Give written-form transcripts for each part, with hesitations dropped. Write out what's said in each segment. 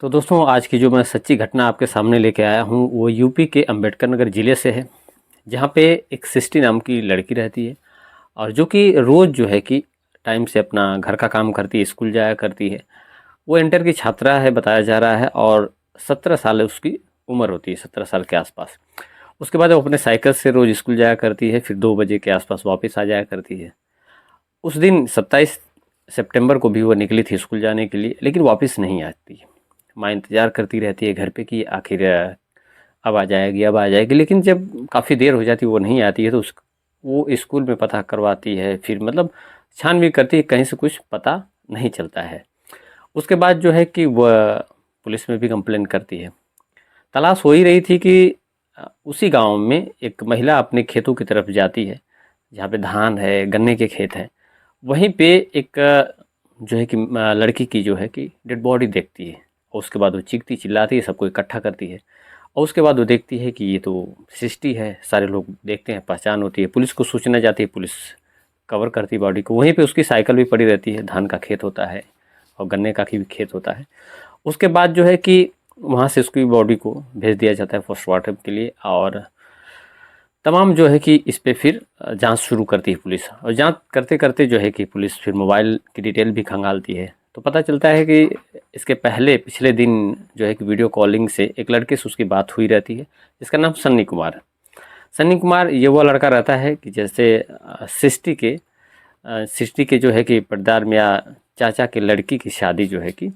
तो दोस्तों आज की जो मैं सच्ची घटना आपके सामने लेके आया हूँ वो यूपी के अंबेडकर नगर ज़िले से है। जहाँ पे एक सृष्टि नाम की लड़की रहती है और जो कि रोज़ जो है कि टाइम से अपना घर का काम करती है, स्कूल जाया करती है। वो इंटर की छात्रा है बताया जा रहा है और 17 साल उसकी उम्र होती है, 17 साल के आसपास। उसके बाद वो अपने साइकिल से रोज़ स्कूल जाया करती है, फिर 2 बजे के आसपास वापस आ जाया करती है। उस दिन 27 सितंबर को भी वो निकली थी स्कूल जाने के लिए, लेकिन वापस नहीं आती। माँ इंतज़ार करती रहती है घर पे कि आखिर अब आ जाएगी, अब आ जाएगी। लेकिन जब काफ़ी देर हो जाती है वो नहीं आती है तो उस वो स्कूल में पता करवाती है, फिर मतलब छानबीन करती है, कहीं से कुछ पता नहीं चलता है। उसके बाद जो है कि वह पुलिस में भी कंप्लेन करती है। तलाश हो ही रही थी कि उसी गाँव में एक महिला अपने खेतों की तरफ जाती है, जहाँ पे धान है, गन्ने के खेत हैं। वहीं पे एक जो है कि लड़की की जो है कि डेड बॉडी देखती है और उसके बाद वो चीखती चिल्लाती है, सबको इकट्ठा करती है और उसके बाद वो देखती है कि ये तो सृष्टि है। सारे लोग देखते हैं, पहचान होती है, पुलिस को सूचना जाती है, पुलिस कवर करती है बॉडी को। वहीं पे उसकी साइकिल भी पड़ी रहती है, धान का खेत होता है और गन्ने का भी खेत होता है। उसके बाद जो है कि वहाँ से उसकी बॉडी को भेज दिया जाता है पोस्टमार्टम के लिए और तमाम जो है कि इस पे फिर जांच शुरू करती है पुलिस और जांच करते करते जो है कि पुलिस फिर मोबाइल की डिटेल भी खंगालती है। तो पता चलता है कि इसके पहले पिछले दिन जो है कि वीडियो कॉलिंग से एक लड़के से उसकी बात हुई रहती है, जिसका नाम सन्नी कुमार है। सन्नी कुमार ये वो लड़का रहता है कि जैसे सृष्टि के जो है कि पर्दार में या चाचा के लड़की की शादी जो है कि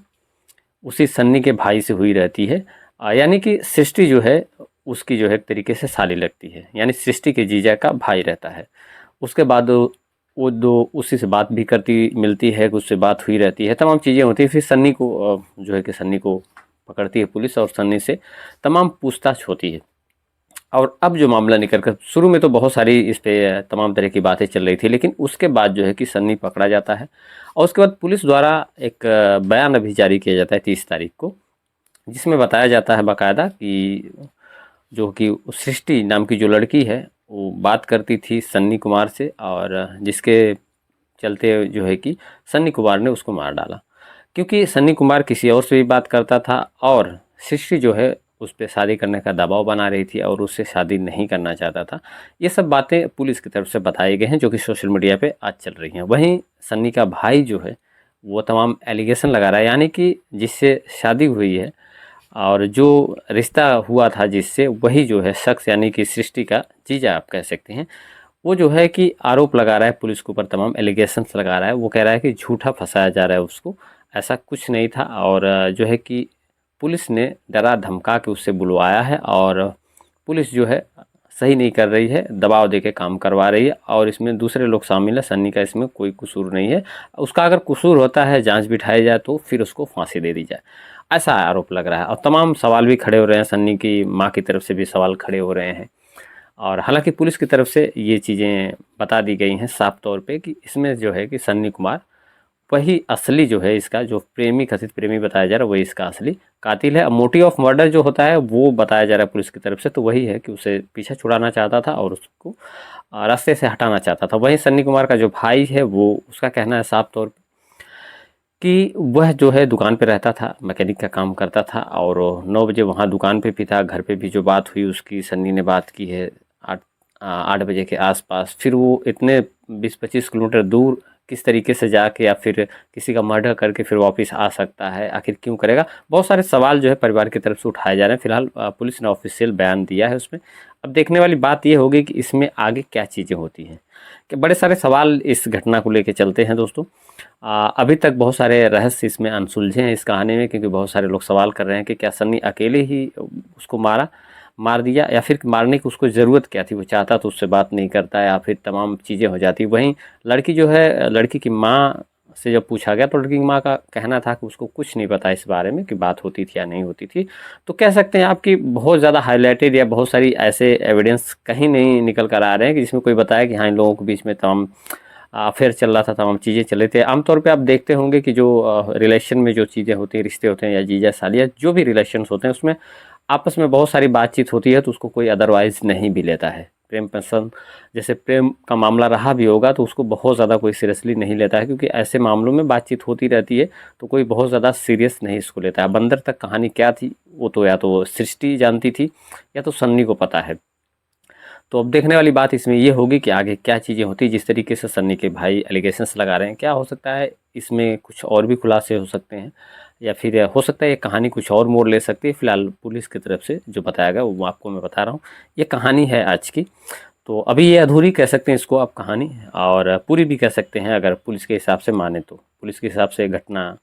उसी सन्नी के भाई से हुई रहती है। यानी कि सृष्टि जो है उसकी जो है एक तरीके से साली लगती है, यानी सृष्टि के जीजा का भाई रहता है। उसके बाद वो दो उसी से बात भी करती मिलती है, उससे बात हुई रहती है, तमाम चीज़ें होती हैं। फिर सन्नी को जो है कि सन्नी को पकड़ती है पुलिस और सन्नी से तमाम पूछताछ होती है। और अब जो मामला निकल कर, शुरू में तो बहुत सारी इस पे तमाम तरह की बातें चल रही थी, लेकिन उसके बाद जो है कि सन्नी पकड़ा जाता है और उसके बाद पुलिस द्वारा एक बयान अभी जारी किया जाता है 30 तारीख को, जिसमें बताया जाता है बाकायदा कि जो कि सृष्टि नाम की जो लड़की है वो बात करती थी सन्नी कुमार से और जिसके चलते जो है कि सन्नी कुमार ने उसको मार डाला, क्योंकि सन्नी कुमार किसी और से भी बात करता था और सृष्टि जो है उस पर शादी करने का दबाव बना रही थी और उससे शादी नहीं करना चाहता था। ये सब बातें पुलिस की तरफ से बताई गई हैं जो कि सोशल मीडिया पे आज चल रही हैं। वहीं सन्नी का भाई जो है वो तमाम एलिगेशन लगा रहा है, यानी कि जिससे शादी हुई है और जो रिश्ता हुआ था जिससे, वही जो है शख्स यानी कि सृष्टि का जीजा आप कह सकते हैं, वो जो है कि आरोप लगा रहा है पुलिस के ऊपर, तमाम एलिगेशंस लगा रहा है। वो कह रहा है कि झूठा फंसाया जा रहा है उसको, ऐसा कुछ नहीं था। और जो है कि पुलिस ने डरा धमका के उससे बुलवाया है और पुलिस जो है सही नहीं कर रही है, दबाव दे के काम करवा रही है और इसमें दूसरे लोग शामिल है। सन्नी का इसमें कोई कसूर नहीं है। उसका अगर कसूर होता है, जांच बिठाई जाए तो फिर उसको फांसी दे दी जाए, ऐसा आरोप लग रहा है। और तमाम सवाल भी खड़े हो रहे हैं, सन्नी की माँ की तरफ से भी सवाल खड़े हो रहे हैं और हालांकि पुलिस की तरफ से ये चीज़ें बता दी गई हैं साफ तौर पे कि इसमें जो है कि सन्नी कुमार वही असली जो है, इसका जो प्रेमी, कथित प्रेमी बताया जा रहा है, वही इसका असली कातिल है। अब मोटिव ऑफ मर्डर जो होता है वो बताया जा रहा है पुलिस की तरफ से, तो वही है कि उसे पीछा छुड़ाना चाहता था और उसको रास्ते से हटाना चाहता था। वहीं सन्नी कुमार का जो भाई है वो, उसका कहना है साफ तौर कि वह जो है दुकान पे रहता था, मैकेनिक का काम करता था और 9 बजे वहाँ दुकान पे भी था। घर पे भी जो बात हुई उसकी सन्नी ने बात की है 8 बजे के आसपास। फिर वो इतने 20-25 किलोमीटर दूर किस तरीके से जाके या फिर किसी का मर्डर करके फिर वापस आ सकता है, आखिर क्यों करेगा? बहुत सारे सवाल जो है परिवार की तरफ से उठाए जा रहे हैं। फिलहाल पुलिस ने ऑफिशियल बयान दिया है उसमें। अब देखने वाली बात ये होगी कि इसमें आगे क्या चीज़ें होती हैं, कि बड़े सारे सवाल इस घटना को लेके चलते हैं दोस्तों। अभी तक बहुत सारे रहस्य इसमें अनसुलझे हैं इस कहानी में, क्योंकि बहुत सारे लोग सवाल कर रहे हैं कि क्या सन्नी अकेले ही उसको मार दिया या फिर मारने की उसको ज़रूरत क्या थी? वो चाहता तो उससे बात नहीं करता या फिर तमाम चीज़ें हो जाती। वहीं लड़की जो है, लड़की की माँ से जब पूछा गया तो लड़की की माँ का कहना था कि उसको कुछ नहीं पता इस बारे में कि बात होती थी या नहीं होती थी। तो कह सकते हैं आप कि बहुत ज़्यादा हाईलाइटेड या बहुत सारी ऐसे एविडेंस कहीं नहीं निकल कर आ रहे हैं कि जिसमें कोई बताया कि हाँ इन लोगों के बीच में तमाम अफेयर चल रहा था, तमाम चीज़ें चल रही थी। आमतौर पे आप देखते होंगे कि जो रिलेशन में जो चीज़ें होती हैं, रिश्ते होते हैं या जीजा सालिया जो भी रिलेशंस होते हैं, उसमें आपस में बहुत सारी बातचीत होती है तो उसको कोई अदरवाइज़ नहीं भी लेता है। प्रेम पसंद जैसे प्रेम का मामला रहा भी होगा तो उसको बहुत ज़्यादा कोई सीरियसली नहीं लेता है, क्योंकि ऐसे मामलों में बातचीत होती रहती है तो कोई बहुत ज़्यादा सीरियस नहीं इसको लेता है। अब अंदर तक कहानी क्या थी वो तो या तो सृष्टि जानती थी या तो सन्नी को पता है। तो अब देखने वाली बात इसमें ये होगी कि आगे क्या चीज़ें होती हैं। जिस तरीके से सन्नी के भाई एलिगेशंस लगा रहे हैं, क्या हो सकता है इसमें कुछ और भी खुलासे हो सकते हैं, या फिर हो सकता है ये कहानी कुछ और मोड़ ले सकती है। फिलहाल पुलिस की तरफ से जो बताया गया वो आपको मैं बता रहा हूँ। ये कहानी है आज की, तो अभी ये अधूरी कह सकते हैं इसको आप कहानी, और पूरी भी कह सकते हैं अगर पुलिस के हिसाब से माने तो। पुलिस के हिसाब से घटना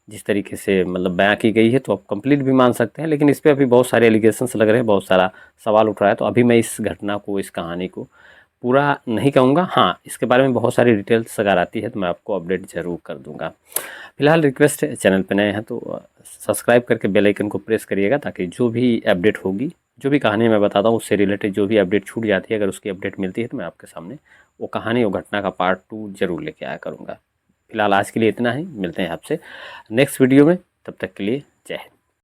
जिस तरीके से मतलब बयां की गई है तो आप कंप्लीट भी मान सकते हैं, लेकिन इस पे अभी बहुत सारे एलिगेशंस लग रहे हैं, बहुत सारा सवाल उठ रहा है। तो अभी मैं इस घटना को, इस कहानी को पूरा नहीं कहूँगा। हाँ, इसके बारे में बहुत सारी डिटेल्स अगर आती है तो मैं आपको अपडेट ज़रूर कर दूँगा। फिलहाल रिक्वेस्ट है, चैनल पे नए हैं तो सब्सक्राइब करके बेल आइकन को प्रेस करिएगा, ताकि जो भी अपडेट होगी, जो भी कहानी मैं बताता हूँ उससे रिलेटेड जो भी अपडेट छूट जाती है, अगर उसकी अपडेट मिलती है तो मैं आपके सामने वो कहानी, वो घटना का पार्ट 2 ज़रूर लेके आया करूँगा। फिलहाल आज के लिए इतना ही, मिलते हैं आपसे नेक्स्ट वीडियो में, तब तक के लिए जय हिंद।